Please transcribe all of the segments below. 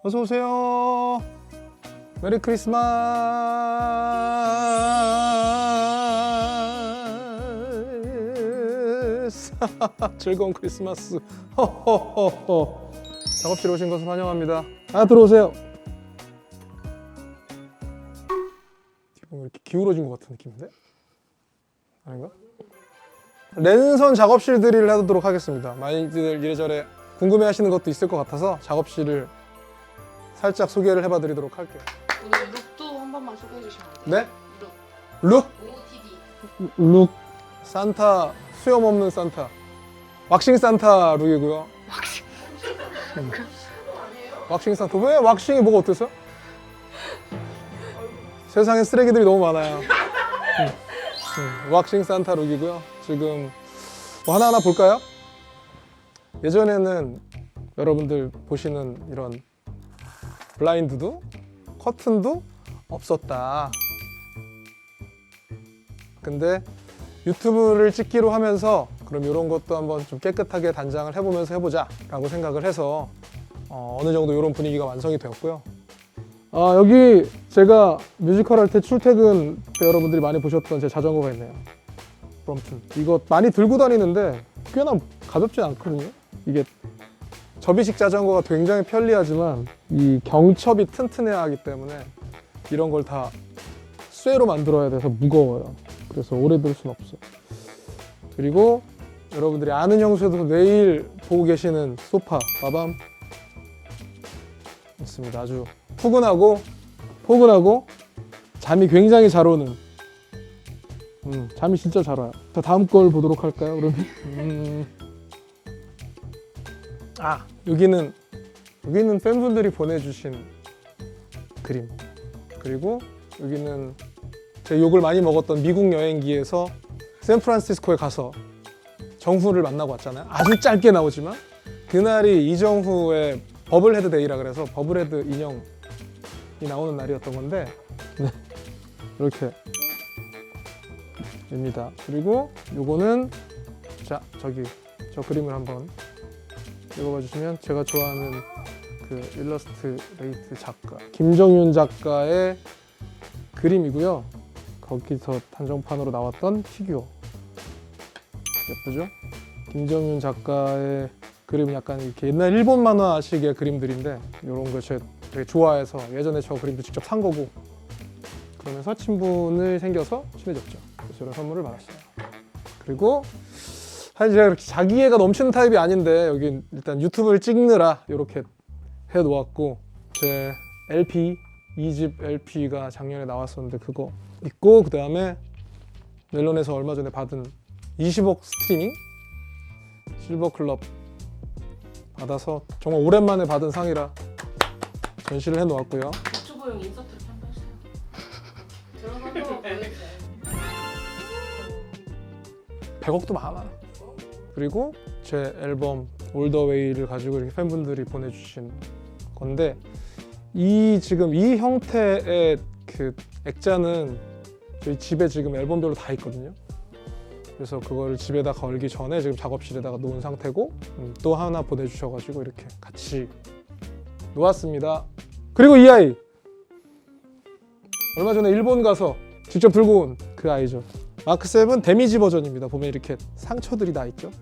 어서 오세요. 메리 크리스마스. 즐거운 크리스마스. 허허허허. 작업실 오신 것을 환영합니다. 들어오세요. 왜 이렇게 기울어진 것 같은 느낌인데? 아닌가? 랜선 작업실 들이를 하도록 하겠습니다. 많이들 이래저래 궁금해하시는 것도 있을 것 같아서 작업실을 살짝 소개를 해봐드리도록 할게요. 오늘 룩도 한 번만 소개해 주시면 안 돼요? 네? 룩? OOTD. 룩 산타, 수염 없는 산타, 왁싱 산타 룩이고요. 왁싱 산타. 왜 왁싱이 뭐가 어때서? 세상에 쓰레기들이 너무 많아요. 왁싱 산타 룩이고요. 지금 뭐 하나하나 볼까요? 예전에는 여러분들 보시는 이런 블라인드도 커튼도 없었다. 근데 유튜브를 찍기로 하면서 그럼 이런 것도 한번 좀 깨끗하게 단장을 해보면서 해보자 라고 생각을 해서 어느 정도 이런 분위기가 완성이 되었고요. 여기 제가 뮤지컬 할 때 출퇴근 때 여러분들이 많이 보셨던 제 자전거가 있네요. 브롬튼. 이거 많이 들고 다니는데 꽤나 가볍진 않거든요. 이게 접이식 자전거가 굉장히 편리하지만 이 경첩이 튼튼해야 하기 때문에 이런 걸 다 쇠로 만들어야 돼서 무거워요. 그래서 오래 둘 수는 없어요. 그리고 여러분들이 아는 형수에도 내일 보고 계시는 소파 빠밤 있습니다. 아주 포근하고 잠이 굉장히 잘 오는 잠이 진짜 잘 와요. 자, 다음 걸 보도록 할까요? 그러면 여기는 팬분들이 보내주신 그림. 그리고 여기는 제 욕을 많이 먹었던 미국 여행기에서 샌프란시스코에 가서 정후를 만나고 왔잖아요. 아주 짧게 나오지만 그날이 이정후의 버블헤드 데이라 그래서 버블헤드 인형이 나오는 날이었던 건데 이렇게 입니다. 그리고 요거는 저 그림을 한번 읽어봐 주시면 제가 좋아하는 그 일러스트레이트 작가 김정윤 작가의 그림이고요. 거기서 한정판으로 나왔던 피규어 예쁘죠? 김정윤 작가의 그림은 약간 이렇게 옛날 일본 만화식의 그림들인데 이런 거 제가 되게 좋아해서 예전에 저 그림도 직접 산 거고 그러면서 친분을 생겨서 친해졌죠. 그래서 이런 선물을 받았어요. 그리고 사실 제가 이렇게 자기애가 넘치는 타입이 아닌데 여기 일단 유튜브를 찍느라 이렇게 해놓았고 제 LP 2집 LP가 작년에 나왔었는데 그거 있고 그 다음에 멜론에서 얼마 전에 받은 20억 스트리밍 실버클럽 받아서 정말 오랜만에 받은 상이라 전시를 해놓았고요. 유튜브용 인서트를 한번 해주세요. 들어가서 보여주세요. 100억도 많아. 그리고 제 앨범 올더웨이를 가지고 이렇게 팬분들이 보내주신 건데 지금 이 형태의 그 액자는 저희 집에 지금 앨범별로 다 있거든요. 그래서 그거를 집에다 걸기 전에 지금 작업실에다가 놓은 상태고 또 하나 보내주셔가지고 이렇게 같이 놓았습니다. 그리고 이 아이 얼마 전에 일본 가서 직접 들고 온 그 아이죠. 마크 7 데미지 버전입니다. 보면 이렇게 상처들이 나 있죠.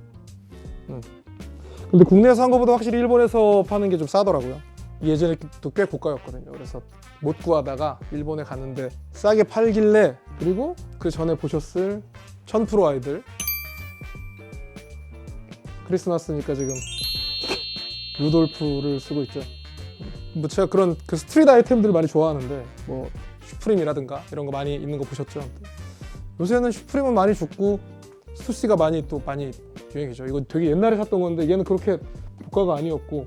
근데 국내에서 한 것보다 확실히 일본에서 파는 게 좀 싸더라고요. 예전에 또 꽤 고가였거든요. 그래서 못 구하다가 일본에 갔는데 싸게 팔길래 그리고 그 전에 보셨을 1000% 아이들 크리스마스니까 지금 루돌프를 쓰고 있죠. 뭐 제가 그런 그 스트릿 아이템들 많이 좋아하는데 뭐 슈프림이라든가 이런 거 많이 있는 거 보셨죠? 요새는 슈프림은 많이 죽고 스투시가 많이 유행이죠. 이거 되게 옛날에 샀던 건데 얘는 그렇게 고가가 아니었고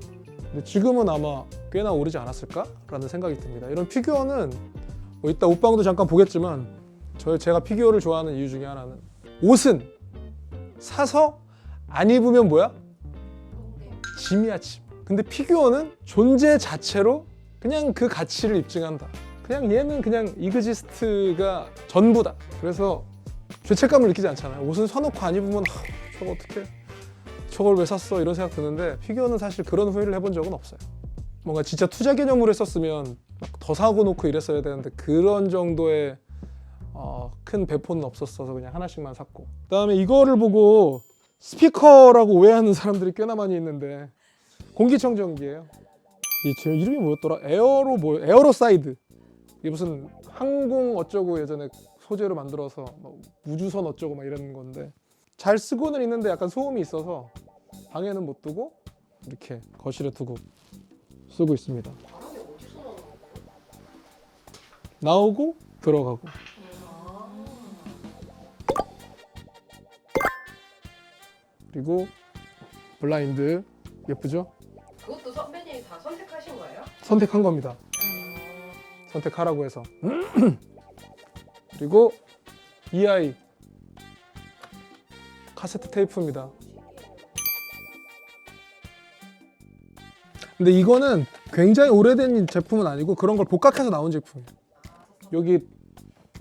근데 지금은 아마 꽤나 오르지 않았을까? 라는 생각이 듭니다. 이런 피규어는 뭐 이따 옷방도 잠깐 보겠지만 제가 피규어를 좋아하는 이유 중에 하나는 옷은 사서 안 입으면 뭐야? 짐이야 짐. 근데 피규어는 존재 자체로 그냥 그 가치를 입증한다. 그냥 얘는 그냥 이그지스트가 전부다. 그래서 죄책감을 느끼지 않잖아요. 옷은 사놓고 안 입으면 저거 어떡해 저걸 왜 샀어 이런 생각 드는데 피규어는 사실 그런 후회를 해본 적은 없어요. 뭔가 진짜 투자 개념으로 했었으면 막 더 사고 놓고 이랬어야 되는데 그런 정도의 큰 배포는 없었어서 그냥 하나씩만 샀고, 그다음에 이거를 보고 스피커라고 오해하는 사람들이 꽤나 많이 있는데 공기청정기예요. 제 이름이 뭐였더라? 에어로사이드. 이게 무슨 항공 어쩌고 예전에 소재로 만들어서 뭐 우주선 어쩌고 막 이런 건데 잘 쓰고는 있는데 약간 소음이 있어서 방에는 못 두고 이렇게 거실에 두고 쓰고 있습니다. 바람이 어디서 나오고 들어가고. 그리고 블라인드 예쁘죠? 그것도 선배님이 다 선택하신 거예요? 선택한 겁니다. 선택하라고 해서. 그리고 EI 카세트 테이프입니다. 근데 이거는 굉장히 오래된 제품은 아니고 그런 걸 복각해서 나온 제품이에요. 여기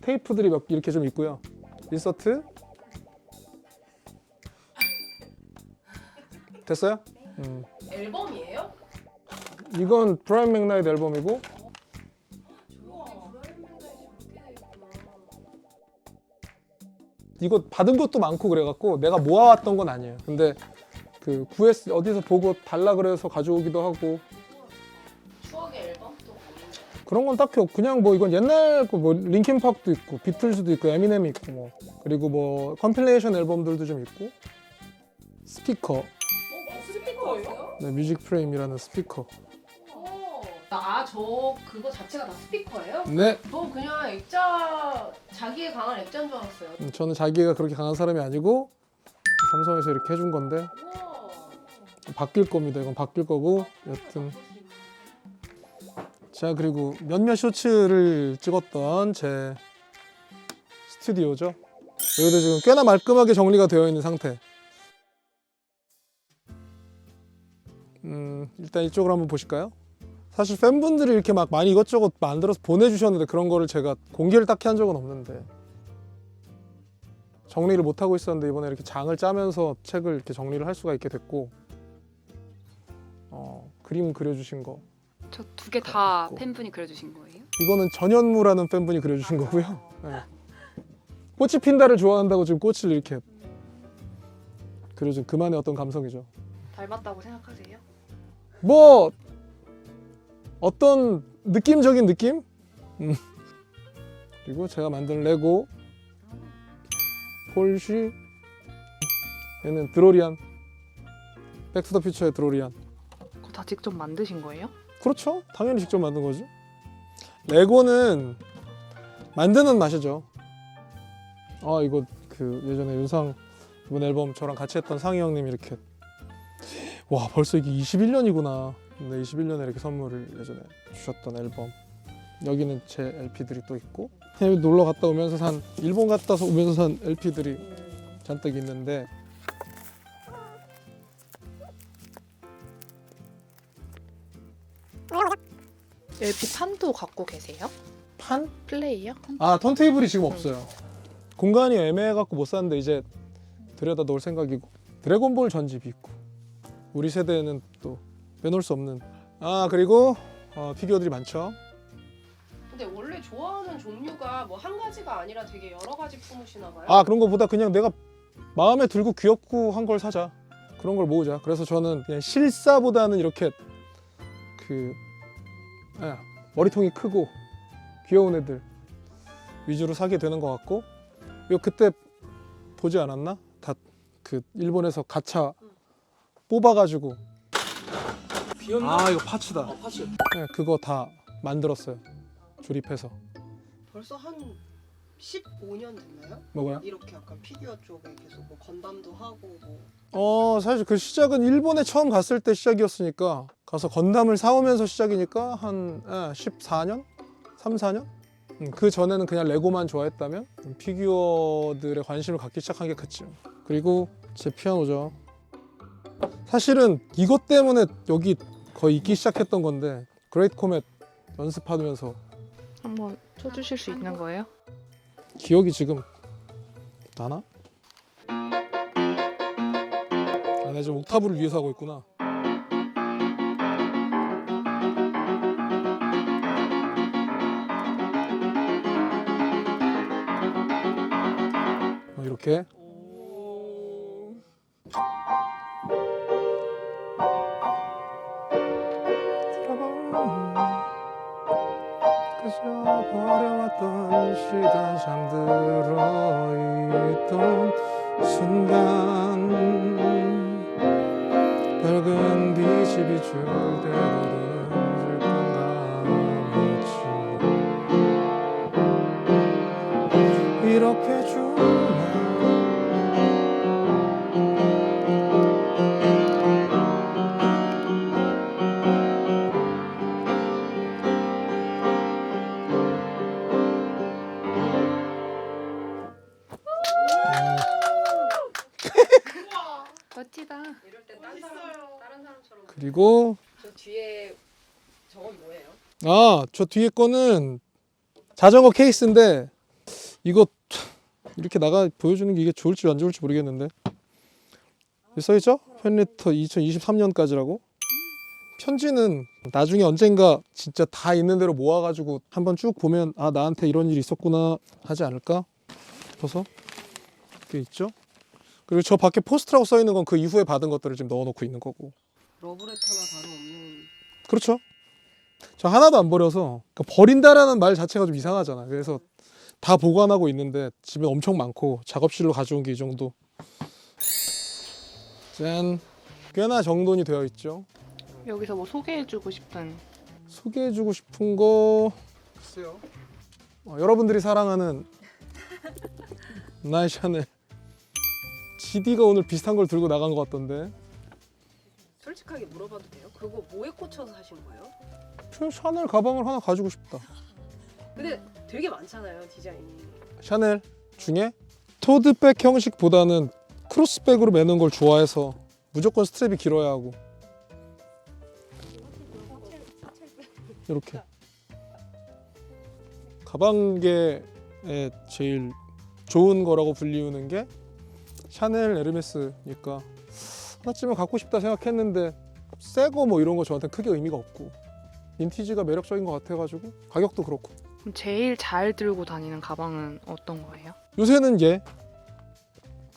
테이프들이 몇 이렇게 좀 있고요. 인서트 됐어요? 앨범이에요? 이건 브라이언 맥나이트 앨범이고, 이거 받은 것도 많고 그래갖고 내가 모아왔던 건 아니에요. 근데 그 구했 어디서 보고 달라 그래서 가져오기도 하고. 추억의 앨범도 없는데. 그런 건 딱히 없고 그냥 뭐 이건 옛날 거 뭐 링킨파크도 있고 비틀즈도 있고 에미넴이 있고 뭐 그리고 뭐 컴필레이션 앨범들도 좀 있고. 스피커, 스피커예요? 네, 뮤직 프레임이라는 스피커. 저 그거 자체가 다 스피커예요? 네, 저 그냥 자기에 강한 액자인 줄 알았어요. 저는 자기가 그렇게 강한 사람이 아니고 삼성에서 이렇게 해준 건데 우와. 바뀔 겁니다. 이건 바뀔 거고 여튼. 자, 그리고 몇몇 쇼츠를 찍었던 제 스튜디오죠. 여기도 지금 꽤나 말끔하게 정리가 되어 있는 상태. 일단 이쪽으로 한번 보실까요? 사실 팬분들이 이렇게 막 많이 이것저것 만들어서 보내주셨는데 그런 거를 제가 공개를 딱히 한 적은 없는데 정리를 못 하고 있었는데 이번에 이렇게 장을 짜면서 책을 이렇게 정리를 할 수가 있게 됐고, 그림 그려주신 거 저 두 개 다 있고. 팬분이 그려주신 거예요? 이거는 전현무라는 팬분이 그려주신 거고요. 네. 꽃이 핀다를 좋아한다고 지금 꽃을 이렇게 그려준 그만의 어떤 감성이죠. 닮았다고 생각하세요? 뭐 어떤 느낌적인 느낌? 그리고 제가 만든 레고 폴쉬, 얘는 드로리안, 백투더퓨처의 드로리안. 그거 다 직접 만드신 거예요? 그렇죠, 당연히 직접 만든 거죠. 레고는 만드는 맛이죠. 이거 그 예전에 윤상 이번 앨범 저랑 같이 했던 상희 형님이 이렇게, 와 벌써 이게 21년이구나. 근데 21년에 이렇게 선물을 예전에 주셨던 앨범. 여기는 제 LP들이 또 있고, 해외 놀러 갔다 오면서 일본 갔다 오면서 산 LP들이 잔뜩 있는데, LP 판도 갖고 계세요? 판? 플레이어? 턴테이블이 지금 없어요. 공간이 애매해갖고 못 샀는데 이제 들여다 놓을 생각이고, 드래곤볼 전집이 있고, 우리 세대에는 또 빼놓을 수 없는. 그리고 피규어들이 많죠. 근데 원래 좋아하는 종류가 뭐 한 가지가 아니라 되게 여러 가지 품으시나 봐요? 그런 거보다 그냥 내가 마음에 들고 귀엽고 한 걸 사자, 그런 걸 모으자. 그래서 저는 그냥 실사보다는 이렇게 머리통이 크고 귀여운 애들 위주로 사게 되는 것 같고, 이거 그때 보지 않았나? 다 그 일본에서 가차 뽑아가지고. 비었나? 이거 파츠다. 파츠. 네, 그거 다 만들었어요, 조립해서. 벌써 한 15년 됐나요? 뭐가요? 이렇게 약간 피규어 쪽에 계속 뭐 건담도 하고 뭐. 사실 그 시작은 일본에 처음 갔을 때 시작이었으니까, 가서 건담을 사오면서 시작이니까 한 14년? 3, 4년? 그 전에는 그냥 레고만 좋아했다면 피규어들에 관심을 갖기 시작한 게 그쯤. 그리고 제 피아노죠. 사실은 이것 때문에 여기 거의 있기 시작했던 건데, 그레이트 코멧 연습하면서 한번 쳐주실 수 있는 거예요? 기억이 지금 나나? 내가 지금 옥타브를 위해서 하고 있구나. 이렇게. 그저 버려왔던 시간 잠들어 있던 순간 밝은 빛이 비출 때로는 질 건가 마치 이렇게 주나 멋지다. 이럴 때 다른 사람처럼. 그리고 저 뒤에 저건 뭐예요? 저 뒤에 거는 자전거 케이스인데 이거 이렇게 나가 보여주는 게 이게 좋을지 안 좋을지 모르겠는데 여기 써있죠? 팬레터 2023년까지라고. 편지는 나중에 언젠가 진짜 다 있는 대로 모아가지고 한번 쭉 보면 아 나한테 이런 일이 있었구나 하지 않을까 싶어서 이렇게 있죠. 그리고 저 밖에 포스트라고 써있는 건 그 이후에 받은 것들을 지금 넣어놓고 있는 거고. 러브레터나 다름없는. 그렇죠. 저 하나도 안 버려서 그러니까 버린다라는 말 자체가 좀 이상하잖아. 그래서 다 보관하고 있는데 집에 엄청 많고 작업실로 가져온 게 이 정도. 짠. 꽤나 정돈이 되어 있죠. 여기서 뭐 소개해주고 싶은 소개해주고 싶은 거 글쎄요. 여러분들이 사랑하는 나의 샤넬. GD가 오늘 비슷한 걸 들고 나간 것 같던데. 솔직하게 물어봐도 돼요? 그거 뭐에 꽂혀서 사신 거예요? 저 샤넬 가방을 하나 가지고 싶다. 근데 되게 많잖아요 디자인이. 샤넬 중에 토드백 형식보다는 크로스백으로 매는 걸 좋아해서 무조건 스트랩이 길어야 하고 이렇게 가방계에 제일 좋은 거라고 불리우는 게 샤넬 에르메스니까 하나쯤은 갖고 싶다 생각했는데 새 거 뭐 이런 거 저한테 크게 의미가 없고 빈티지가 매력적인 것 같아가지고 가격도 그렇고. 그럼 제일 잘 들고 다니는 가방은 어떤 거예요? 요새는 얘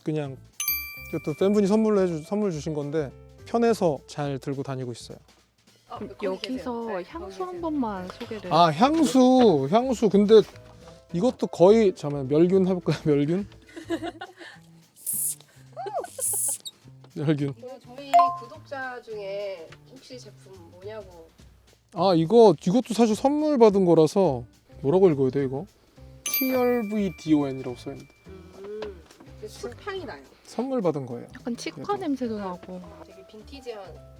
그냥 이것도 팬분이 선물 주신 건데 편해서 잘 들고 다니고 있어요. 그럼 거기 여기서 계세요. 네, 향수 거기 한 계세요. 번만 소개를. 아 향수 근데 이것도 거의 잠깐 멸균 해볼까요? 멸균? 멸균. 이거 저희 구독자 중에 혹시 제품 뭐냐고. 아 이것도 사실 선물 받은 거라서 뭐라고 읽어야 돼 이거? TRVDON이라고 써있는데 그 숯향이 나요. 선물 받은 거예요. 약간 치과 그래도. 냄새도 나고. 되게 빈티지하네요.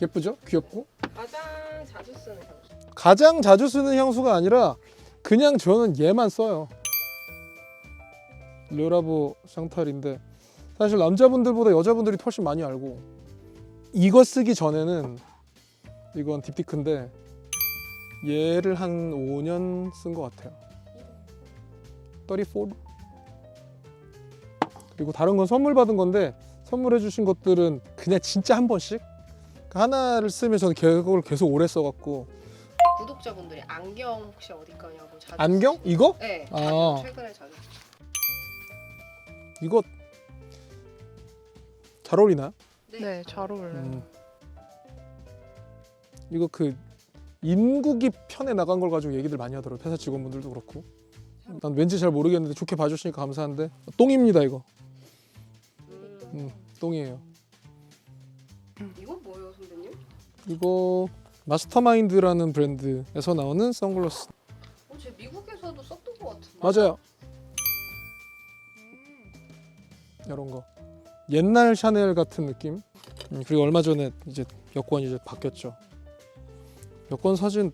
예쁘죠? 귀엽고. 가장 자주 쓰는 향수. 가장 자주 쓰는 향수가 아니라 그냥 저는 얘만 써요. 르라보 샹탈인데 사실 남자분들보다 여자분들이 훨씬 많이 알고 이거 쓰기 전에는 이건 딥티크인데 얘를 한 5년 쓴 것 같아요. 34? 그리고 다른 건 선물 받은 건데 선물해 주신 것들은 그냥 진짜 한 번씩 하나를 쓰면 저는 그걸 계속 오래 써갖고. 구독자분들이 안경 혹시 어디 거냐고 자주. 안경? 쓰시고. 이거? 네. 아. 최근에 자주. 이거 잘 어울리나요? 네, 잘 어울려요. 이거 그 인국이 편에 나간 걸 가지고 얘기들 많이 하더라고요. 회사 직원분들도 그렇고. 난 왠지 잘 모르겠는데 좋게 봐주시니까 감사한데 똥입니다 이거. 똥이에요. 이건 뭐예요, 선배님? 이거 마스터마인드라는 브랜드에서 나오는 선글라스. 제 미국에서도 썼던 것 같은데. 맞아요. 이런 거. 옛날 샤넬 같은 느낌. 그리고 얼마 전에 이제 여권 이제 바뀌었죠. 여권 사진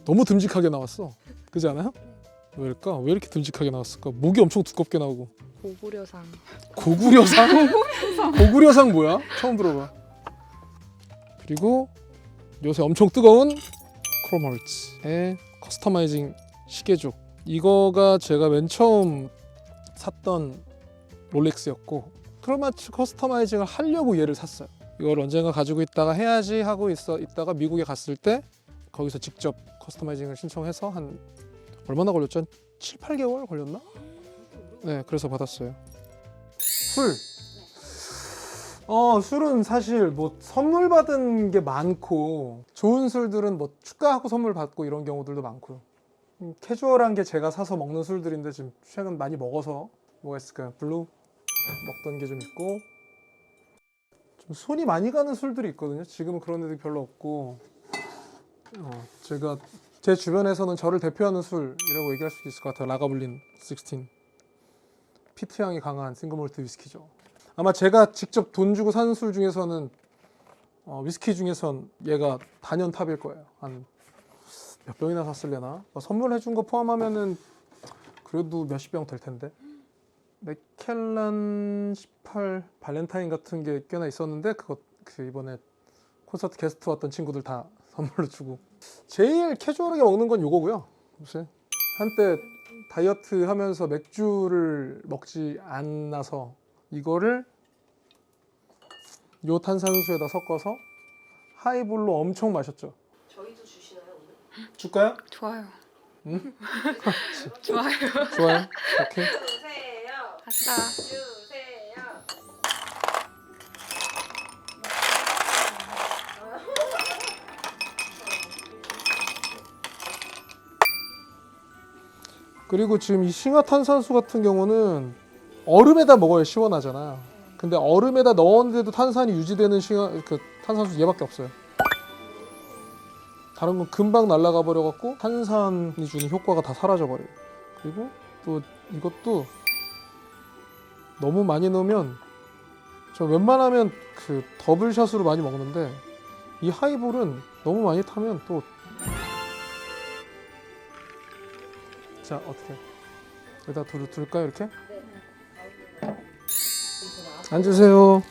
너무 듬직하게 나왔어. 그지 않아요? 왜일까? 왜 이렇게 듬직하게 나왔을까? 목이 엄청 두껍게 나오고. 고구려상. 고구려상? 고구려상 뭐야? 처음 들어봐. 그리고 요새 엄청 뜨거운 크롬헐츠의 커스터마이징 시계족. 이거가 제가 맨 처음 샀던 롤렉스였고 크롬마츠 커스터마이징을 하려고 얘를 샀어요. 이걸 언젠가 가지고 있다가 해야지 하고 있다가 미국에 갔을 때 거기서 직접 커스터마이징을 신청해서 한 얼마나 걸렸죠? 7, 8개월 걸렸나? 네, 그래서 받았어요. 술. 술은 사실 뭐 선물 받은 게 많고 좋은 술들은 뭐 축가하고 선물 받고 이런 경우들도 많고요. 캐주얼한 게 제가 사서 먹는 술들인데 지금 최근 많이 먹어서 뭐가 있을까요? 블루 먹던 게 좀 있고 좀 손이 많이 가는 술들이 있거든요. 지금은 그런 애들이 별로 없고 제가 제 주변에서는 저를 대표하는 술이라고 얘기할 수 있을 것 같아요. 라가블린 16 피트향이 강한 싱글몰트 위스키죠. 아마 제가 직접 돈 주고 산 술 중에서는 위스키 중에선 얘가 단연 탑일 거예요. 한 몇 병이나 샀을려나? 선물해 준 거 포함하면은 그래도 몇십 병 될 텐데. 맥켈란 18 발렌타인 같은 게 꽤나 있었는데 그 이번에 콘서트 게스트 왔던 친구들 다 선물로 주고. 제일 캐주얼하게 먹는 건 요거고요. 무슨 한때 다이어트 하면서 맥주를 먹지 않아서 이거를 요 탄산수에다 섞어서 하이볼로 엄청 마셨죠. 저희도 주시나요 오늘? 줄까요? 좋아요. 응? 좋아요. 좋아요. 오케이. 주세요. 아싸. 주세요. 그리고 지금 이 싱하 탄산수 같은 경우는 얼음에다 먹어야 시원하잖아. 근데 얼음에다 넣었는데도 탄산이 유지되는 탄산수 얘밖에 없어요. 다른 건 금방 날아가 버려갖고 탄산이 주는 효과가 다 사라져 버려요. 그리고 또 이것도 너무 많이 넣으면 저 웬만하면 그 더블샷으로 많이 먹는데 이 하이볼은 너무 많이 타면 또 자 어떻게 여기다 둘까요 이렇게? 앉으세요.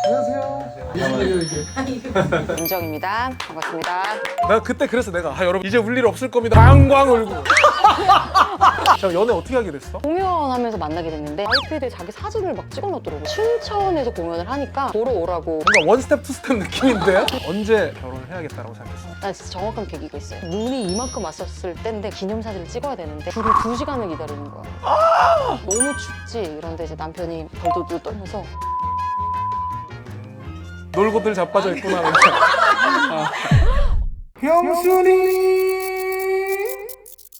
안녕하세요. 무슨 얘기예요 이게? 윤정입니다. 반갑습니다. 내가 그때 그래서 내가 여러분 이제 울 일 없을 겁니다. 방광 울고. 자 연애 어떻게 하게 됐어? 공연하면서 만나게 됐는데 아이패드에 자기 사진을 막 찍어놓더라고. 춘천에서 공연을 하니까 보러 오라고. 뭔가 원스텝 투스텝 느낌인데? 언제 결혼을 해야겠다라고 생각했어? 나 진짜 정확한 계기가 있어요. 눈이 이만큼 왔었을 때인데 기념사진을 찍어야 되는데 줄을 2시간을 기다리는 거야. 너무 춥지? 이런데 이제 남편이 덜덜덜 떨면서 놀고들 자빠져 있구나. 병순이